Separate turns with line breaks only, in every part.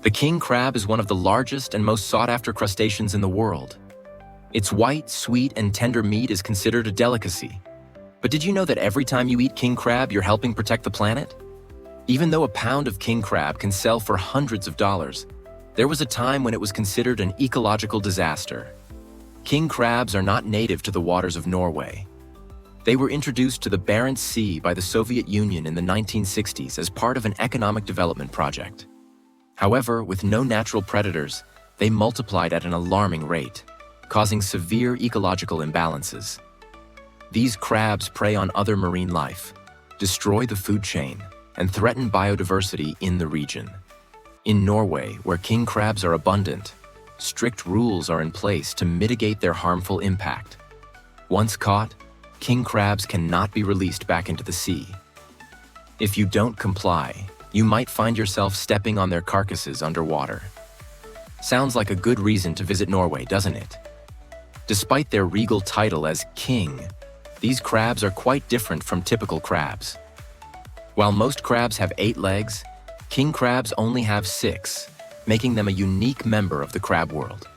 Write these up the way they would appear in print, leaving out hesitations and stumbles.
The king crab is one of the largest and most sought-after crustaceans in the world. Its white, sweet, and tender meat is considered a delicacy. But did you know that every time you eat king crab, you're helping protect the planet? Even though a pound of king crab can sell for hundreds of dollars, there was a time when it was considered an ecological disaster. King crabs are not native to the waters of Norway. They were introduced to the Barents Sea by the Soviet Union in the 1960s as part of an economic development project. However, with no natural predators, they multiplied at an alarming rate, causing severe ecological imbalances. These crabs prey on other marine life, destroy the food chain, and threaten biodiversity in the region. In Norway, where king crabs are abundant, strict rules are in place to mitigate their harmful impact. Once caught, king crabs cannot be released back into the sea. If you don't comply, you might find yourself stepping on their carcasses underwater. Sounds like a good reason to visit Norway, doesn't it? Despite their regal title as king, these crabs are quite different from typical crabs. While most crabs have 8 legs, king crabs only have 6, making them a unique member of the crab world.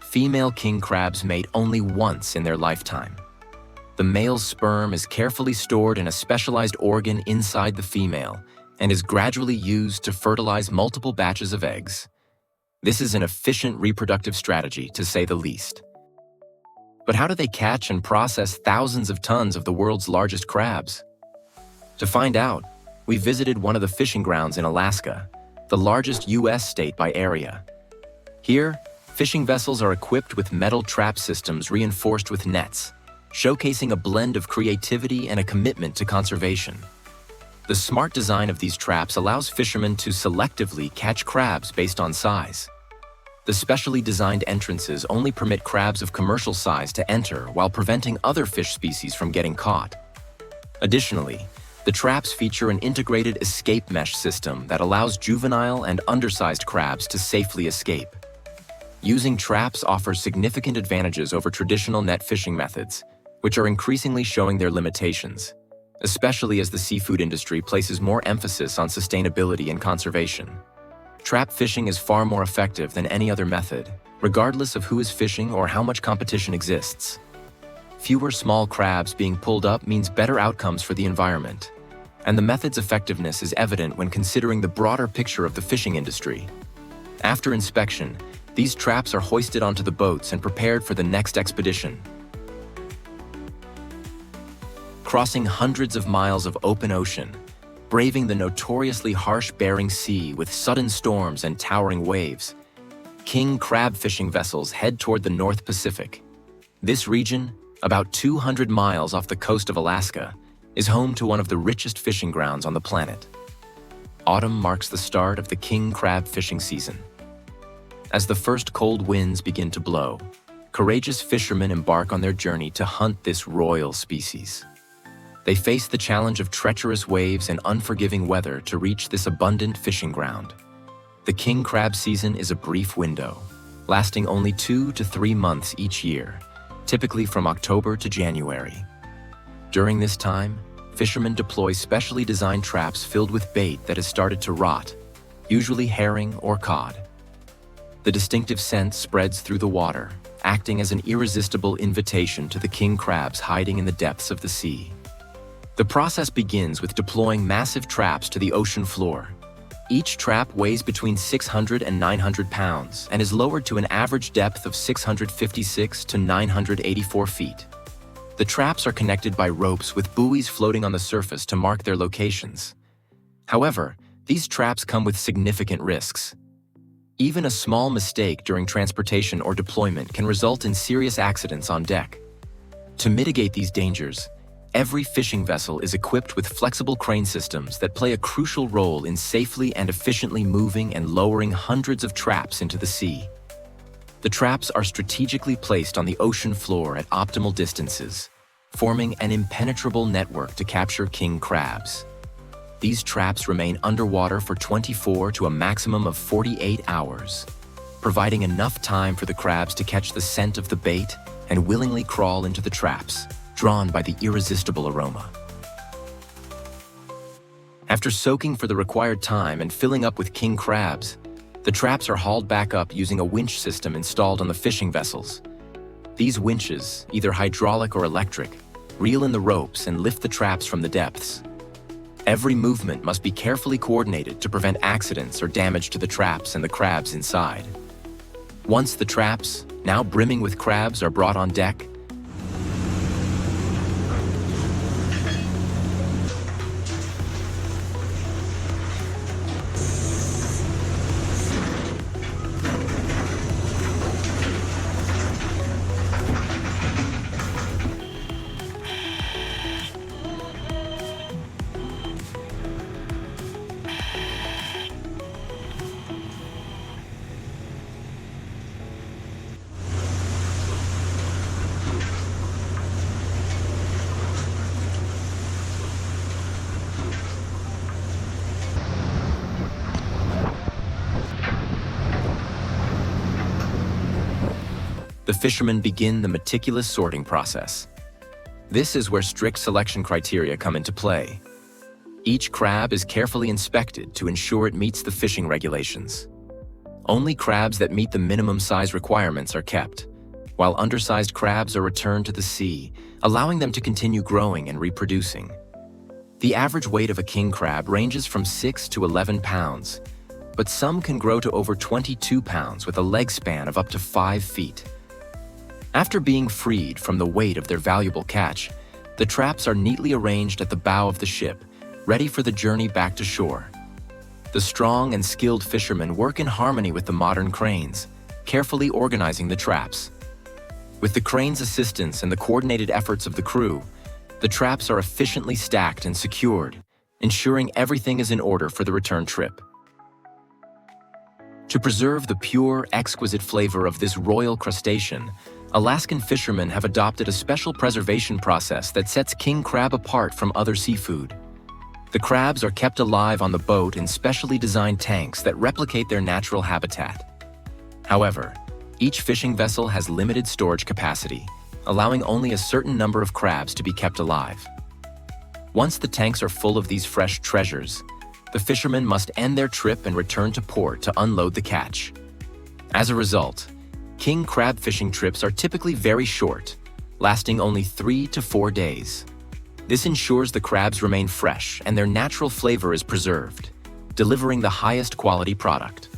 Female king crabs mate only once in their lifetime. The male's sperm is carefully stored in a specialized organ inside the female and is gradually used to fertilize multiple batches of eggs. This is an efficient reproductive strategy, to say the least. But how do they catch and process thousands of tons of the world's largest crabs? To find out, we visited one of the fishing grounds in Alaska, the largest U.S. state by area. Here, fishing vessels are equipped with metal trap systems reinforced with nets, showcasing a blend of creativity and a commitment to conservation. The smart design of these traps allows fishermen to selectively catch crabs based on size. The specially designed entrances only permit crabs of commercial size to enter while preventing other fish species from getting caught. Additionally, the traps feature an integrated escape mesh system that allows juvenile and undersized crabs to safely escape. Using traps offers significant advantages over traditional net fishing methods, which are increasingly showing their limitations, especially as the seafood industry places more emphasis on sustainability and conservation. Trap fishing is far more effective than any other method, regardless of who is fishing or how much competition exists. Fewer small crabs being pulled up means better outcomes for the environment, and the method's effectiveness is evident when considering the broader picture of the fishing industry. After inspection, these traps are hoisted onto the boats and prepared for the next expedition. Crossing hundreds of miles of open ocean, braving the notoriously harsh Bering Sea with sudden storms and towering waves, king crab fishing vessels head toward the North Pacific. This region, about 200 miles off the coast of Alaska, is home to one of the richest fishing grounds on the planet. Autumn marks the start of the king crab fishing season. As the first cold winds begin to blow, courageous fishermen embark on their journey to hunt this royal species. They face the challenge of treacherous waves and unforgiving weather to reach this abundant fishing ground. The king crab season is a brief window, lasting only 2 to 3 months each year, typically from October to January. During this time, fishermen deploy specially designed traps filled with bait that has started to rot, usually herring or cod. The distinctive scent spreads through the water, acting as an irresistible invitation to the king crabs hiding in the depths of the sea. The process begins with deploying massive traps to the ocean floor. Each trap weighs between 600 and 900 pounds and is lowered to an average depth of 656 to 984 feet. The traps are connected by ropes with buoys floating on the surface to mark their locations. However, these traps come with significant risks. Even a small mistake during transportation or deployment can result in serious accidents on deck. To mitigate these dangers, every fishing vessel is equipped with flexible crane systems that play a crucial role in safely and efficiently moving and lowering hundreds of traps into the sea. The traps are strategically placed on the ocean floor at optimal distances, forming an impenetrable network to capture king crabs. These traps remain underwater for 24 to a maximum of 48 hours, providing enough time for the crabs to catch the scent of the bait and willingly crawl into the traps, drawn by the irresistible aroma. After soaking for the required time and filling up with king crabs, The traps are hauled back up using a winch system installed on the fishing vessels. These winches, either hydraulic or electric, reel in the ropes and lift the traps from the depths. Every movement must be carefully coordinated to prevent accidents or damage to the traps and the crabs inside. Once the traps, now brimming with crabs, are brought on deck, the fishermen begin the meticulous sorting process. This is where strict selection criteria come into play. Each crab is carefully inspected to ensure it meets the fishing regulations. Only crabs that meet the minimum size requirements are kept, while undersized crabs are returned to the sea, allowing them to continue growing and reproducing. The average weight of a king crab ranges from 6 to 11 pounds, but some can grow to over 22 pounds with a leg span of up to 5 feet. After being freed from the weight of their valuable catch, the traps are neatly arranged at the bow of the ship, ready for the journey back to shore. The strong and skilled fishermen work in harmony with the modern cranes, carefully organizing the traps. With the crane's assistance and the coordinated efforts of the crew, the traps are efficiently stacked and secured, ensuring everything is in order for the return trip. To preserve the pure, exquisite flavor of this royal crustacean, Alaskan fishermen have adopted a special preservation process that sets king crab apart from other seafood. The crabs are kept alive on the boat in specially designed tanks that replicate their natural habitat. However, each fishing vessel has limited storage capacity, allowing only a certain number of crabs to be kept alive. Once the tanks are full of these fresh treasures, the fishermen must end their trip and return to port to unload the catch. As a result, king crab fishing trips are typically very short, lasting only 3 to 4 days. This ensures the crabs remain fresh and their natural flavor is preserved, delivering the highest quality product.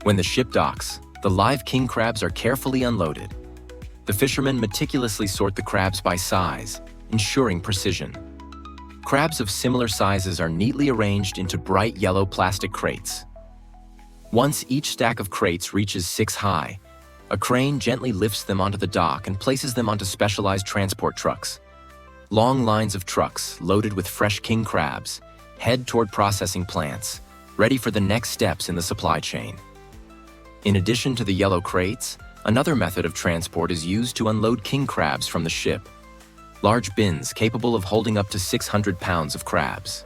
When the ship docks, the live king crabs are carefully unloaded. The fishermen meticulously sort the crabs by size, ensuring precision. Crabs of similar sizes are neatly arranged into bright yellow plastic crates. Once each stack of crates reaches 6 high, a crane gently lifts them onto the dock and places them onto specialized transport trucks. Long lines of trucks, loaded with fresh king crabs, head toward processing plants, ready for the next steps in the supply chain. In addition to the yellow crates, another method of transport is used to unload king crabs from the ship. Large bins capable of holding up to 600 pounds of crabs.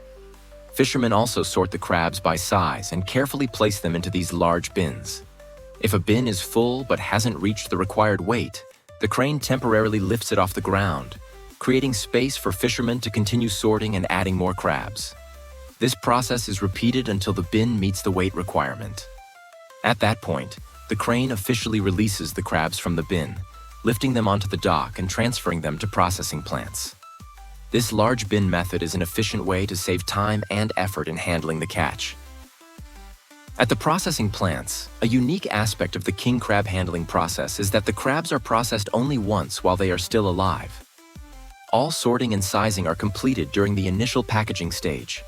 Fishermen also sort the crabs by size and carefully place them into these large bins. If a bin is full but hasn't reached the required weight, the crane temporarily lifts it off the ground, creating space for fishermen to continue sorting and adding more crabs. This process is repeated until the bin meets the weight requirement. At that point, the crane officially releases the crabs from the bin, lifting them onto the dock and transferring them to processing plants. This large bin method is an efficient way to save time and effort in handling the catch. At the processing plants, a unique aspect of the king crab handling process is that the crabs are processed only once while they are still alive. All sorting and sizing are completed during the initial packaging stage,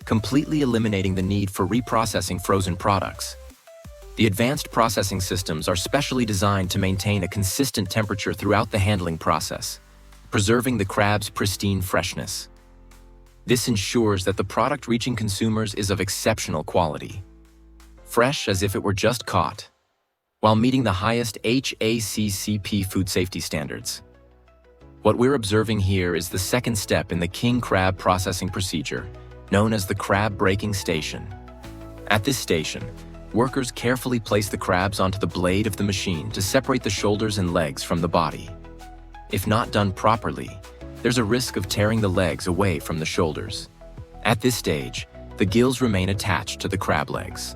completely eliminating the need for reprocessing frozen products. The advanced processing systems are specially designed to maintain a consistent temperature throughout the handling process, preserving the crab's pristine freshness. This ensures that the product reaching consumers is of exceptional quality, fresh as if it were just caught, while meeting the highest HACCP food safety standards. What we're observing here is the second step in the king crab processing procedure, known as the crab breaking station. At this station, workers carefully place the crabs onto the blade of the machine to separate the shoulders and legs from the body. If not done properly, there's a risk of tearing the legs away from the shoulders. At this stage, the gills remain attached to the crab legs.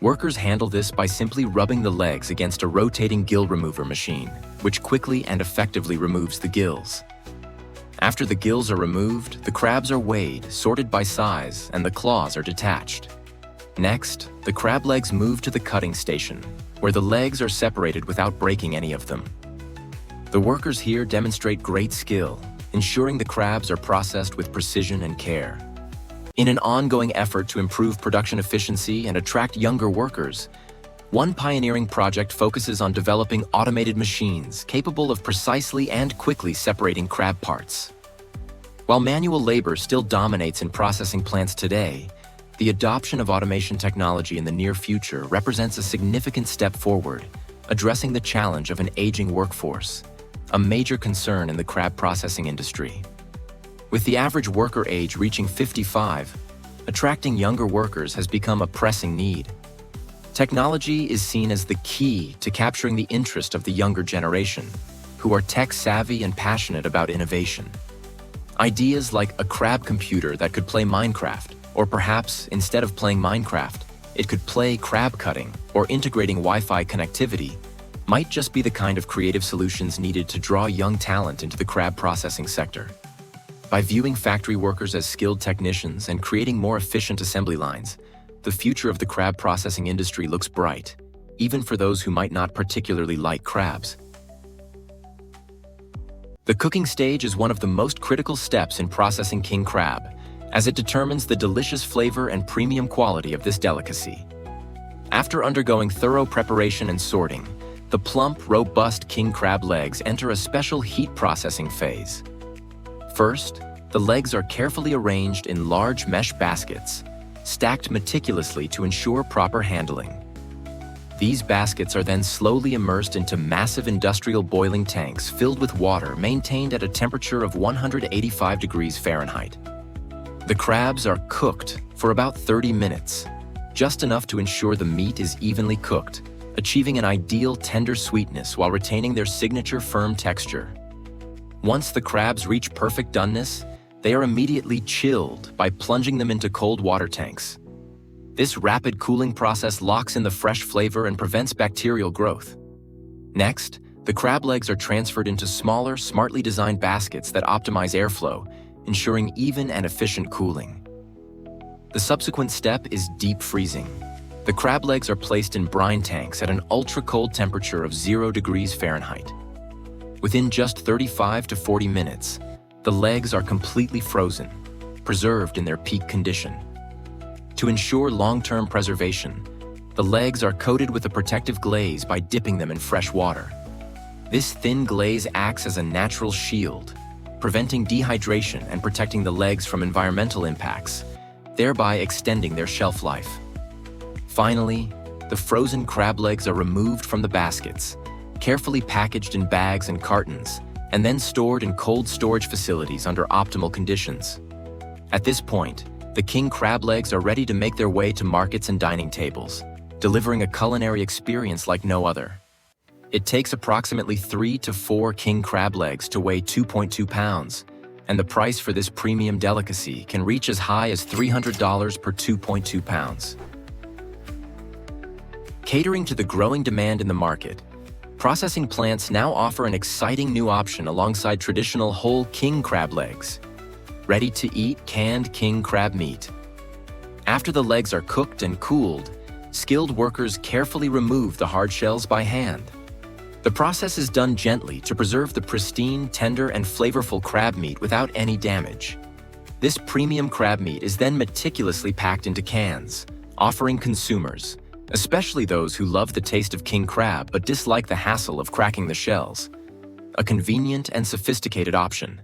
Workers handle this by simply rubbing the legs against a rotating gill remover machine, which quickly and effectively removes the gills. After the gills are removed, the crabs are weighed, sorted by size, and the claws are detached. Next, the crab legs move to the cutting station, where the legs are separated without breaking any of them. The workers here demonstrate great skill, ensuring the crabs are processed with precision and care. In an ongoing effort to improve production efficiency and attract younger workers, one pioneering project focuses on developing automated machines capable of precisely and quickly separating crab parts. While manual labor still dominates in processing plants today, the adoption of automation technology in the near future represents a significant step forward, addressing the challenge of an aging workforce, a major concern in the crab processing industry. With the average worker age reaching 55, attracting younger workers has become a pressing need. Technology is seen as the key to capturing the interest of the younger generation, who are tech-savvy and passionate about innovation. Ideas like a crab computer that could play Minecraft, or perhaps, instead of playing Minecraft, it could play crab cutting or integrating Wi-Fi connectivity, might just be the kind of creative solutions needed to draw young talent into the crab processing sector. By viewing factory workers as skilled technicians and creating more efficient assembly lines, the future of the crab processing industry looks bright, even for those who might not particularly like crabs. The cooking stage is one of the most critical steps in processing king crab, as it determines the delicious flavor and premium quality of this delicacy. After undergoing thorough preparation and sorting, the plump, robust king crab legs enter a special heat processing phase. First, the legs are carefully arranged in large mesh baskets, stacked meticulously to ensure proper handling. These baskets are then slowly immersed into massive industrial boiling tanks filled with water maintained at a temperature of 185 degrees Fahrenheit. The crabs are cooked for about 30 minutes, just enough to ensure the meat is evenly cooked, achieving an ideal tender sweetness while retaining their signature firm texture. Once the crabs reach perfect doneness, they are immediately chilled by plunging them into cold water tanks. This rapid cooling process locks in the fresh flavor and prevents bacterial growth. Next, the crab legs are transferred into smaller, smartly designed baskets that optimize airflow, ensuring even and efficient cooling. The subsequent step is deep freezing. The crab legs are placed in brine tanks at an ultra-cold temperature of 0 degrees Fahrenheit. Within just 35 to 40 minutes, the legs are completely frozen, preserved in their peak condition. To ensure long-term preservation, the legs are coated with a protective glaze by dipping them in fresh water. This thin glaze acts as a natural shield, preventing dehydration and protecting the legs from environmental impacts, thereby extending their shelf life. Finally, the frozen crab legs are removed from the baskets, carefully packaged in bags and cartons, and then stored in cold storage facilities under optimal conditions. At this point, the king crab legs are ready to make their way to markets and dining tables, delivering a culinary experience like no other. It takes approximately 3 to 4 king crab legs to weigh 2.2 pounds, and the price for this premium delicacy can reach as high as $300 per 2.2 pounds. Catering to the growing demand in the market, processing plants now offer an exciting new option alongside traditional whole king crab legs: ready-to-eat canned king crab meat. After the legs are cooked and cooled, skilled workers carefully remove the hard shells by hand. The process is done gently to preserve the pristine, tender, and flavorful crab meat without any damage. This premium crab meat is then meticulously packed into cans, offering consumers, especially those who love the taste of king crab but dislike the hassle of cracking the shells, a convenient and sophisticated option.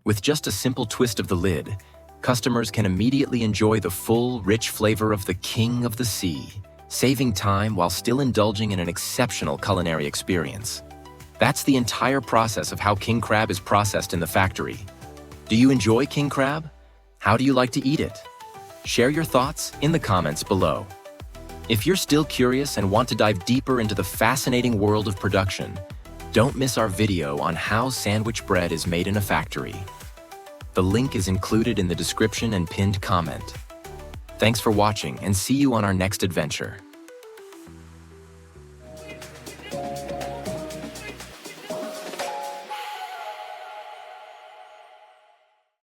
With just a simple twist of the lid, customers can immediately enjoy the full, rich flavor of the king of the sea, saving time while still indulging in an exceptional culinary experience. That's the entire process of how king crab is processed in the factory. Do you enjoy king crab? How do you like to eat it? Share your thoughts in the comments below. If you're still curious and want to dive deeper into the fascinating world of production, don't miss our video on how sandwich bread is made in a factory. The link is included in the description and pinned comment. Thanks for watching and see you on our next adventure.